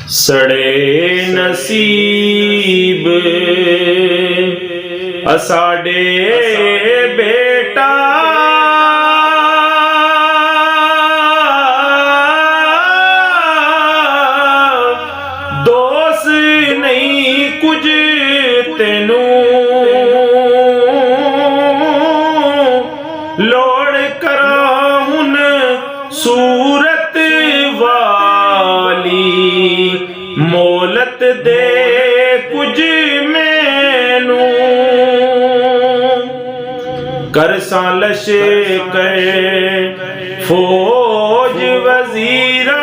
सड़े नसीब असाडे बेटा दोस्त नहीं कुछ तेनू लोड़ करा हुन सूरत वाली मोलत दे कुछ मैनू कर सालश कर फौज वजीरा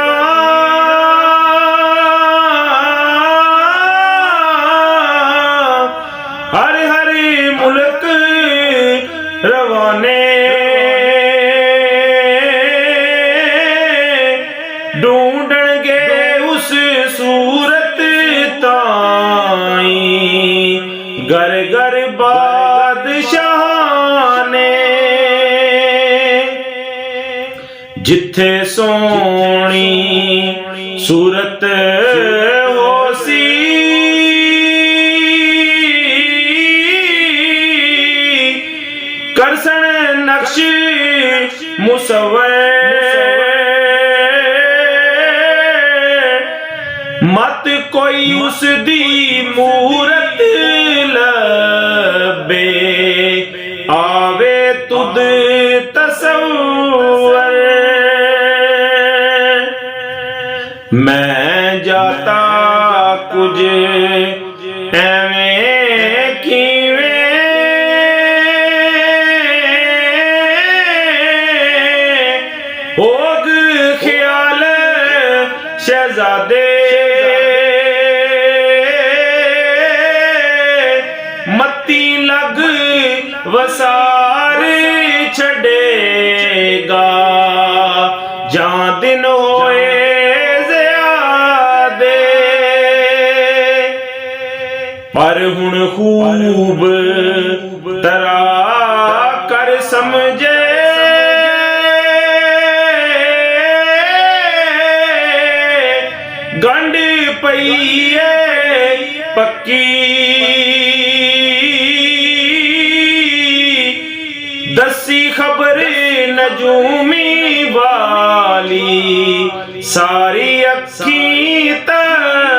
हर हर मुल्क रवाने ढूंढणगे उस सूरत ताई घर घर बादशाह ने जिथे सोनी सूरत होसी करसन नक्श मुसव्वर मत कोई उसदी मूरत लबे आवे तुद तसव्वुर मैं जाता कुछ एवें किवें होग ख्याल शहजादे मत्ती लग वसार छड़ेगा जहां दिन होए ज़्यादे पर हुण खूब तरा कर समझे गंढ पई है पक्की दसी खबर नजूमी वाली सारी अखी तक